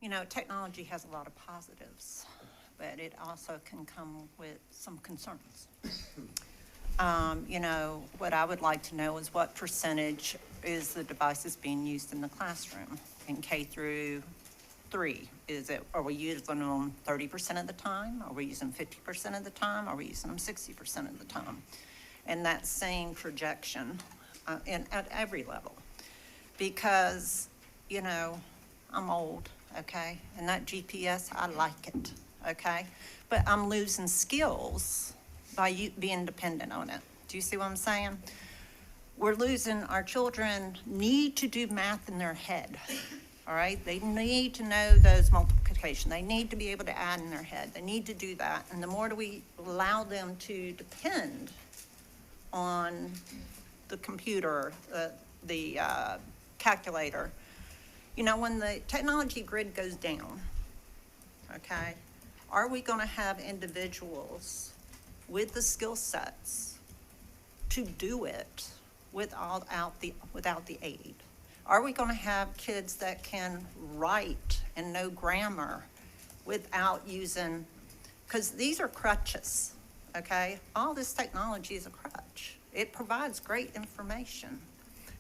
You know, technology has a lot of positives, but it also can come with some concerns. You know, what I would like to know is what percentage is the devices being used in the classroom in K through 3? Are we using them 30% of the time? Are we using 50% of the time? Are we using them 60% of the time? And that same projection at every level. Because, you know, I'm old, okay? And that GPS, I like it, okay? But I'm losing skills by being dependent on it. Do you see what I'm saying? We're losing, our children need to do math in their head, all right? They need to know those multiplication. They need to be able to add in their head. They need to do that. And the more do we allow them to depend on the computer, the calculator, you know, when the technology grid goes down, okay, are we going to have individuals with the skill sets to do it without the aid? Are we going to have kids that can write and know grammar without using, because these are crutches, okay? All this technology is a crutch. It provides great information.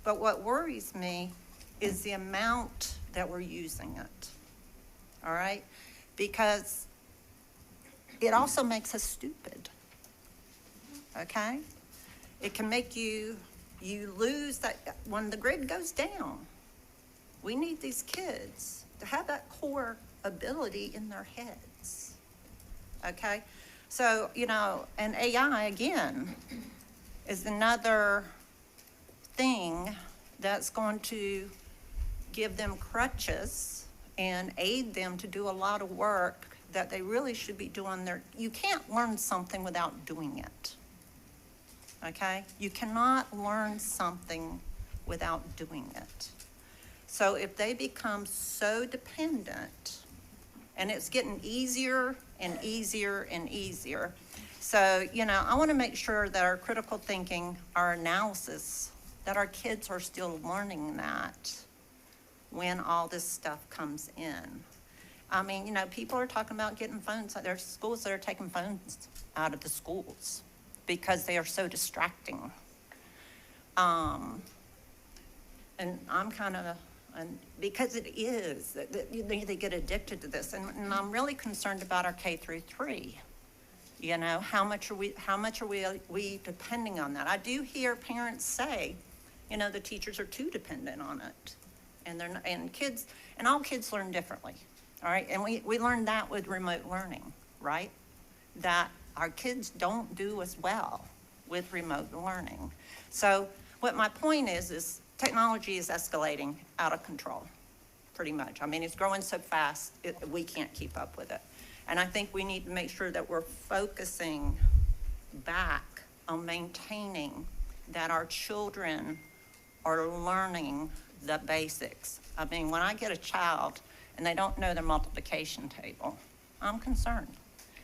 But what worries me is the amount that we're using it, all right? Because it also makes us stupid, okay? It can make you lose that, when the grid goes down, we need these kids to have that core ability in their heads, okay? So, you know, and AI, again, is another thing that's going to give them crutches and aid them to do a lot of work that they really should be doing. You can't learn something without doing it, okay? You cannot learn something without doing it. So if they become so dependent, and it's getting easier and easier and easier. So, you know, I want to make sure that our critical thinking, our analysis, that our kids are still learning that when all this stuff comes in. I mean, you know, people are talking about getting phones. There are schools that are taking phones out of the schools because they are so distracting. And I'm kind of, and because it is, they get addicted to this. And I'm really concerned about our K through 3. You know, how much are we depending on that? I do hear parents say, you know, the teachers are too dependent on it. And kids, and all kids learn differently, all right? And we learned that with remote learning, right? That our kids don't do as well with remote learning. So what my point is technology is escalating out of control, pretty much. I mean, it's growing so fast, we can't keep up with it. And I think we need to make sure that we're focusing back on maintaining that our children are learning the basics. I mean, when I get a child and they don't know their multiplication table, I'm concerned.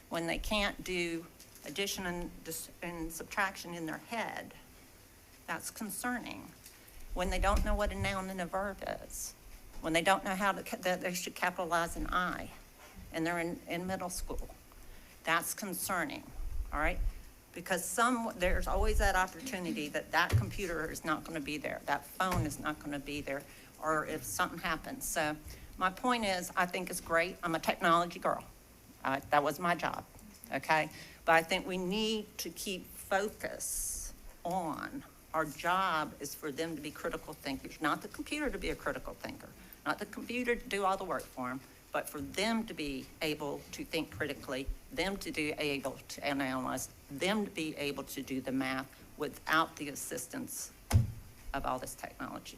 When they can't do addition and subtraction in their head, that's concerning. When they don't know what a noun and a verb is, when they don't know that they should capitalize an I, and they're in middle school, that's concerning, all right? Because there's always that opportunity that computer is not gonna be there, that phone is not gonna be there, or if something happens. So my point is, I think it's great. I'm a technology girl. That was my job, okay? But I think we need to keep focus on our job is for them to be critical thinkers, not the computer to be a critical thinker, not the computer to do all the work for them, but for them to be able to think critically, them to be able to analyze, them to be able to do the math without the assistance of all this technology.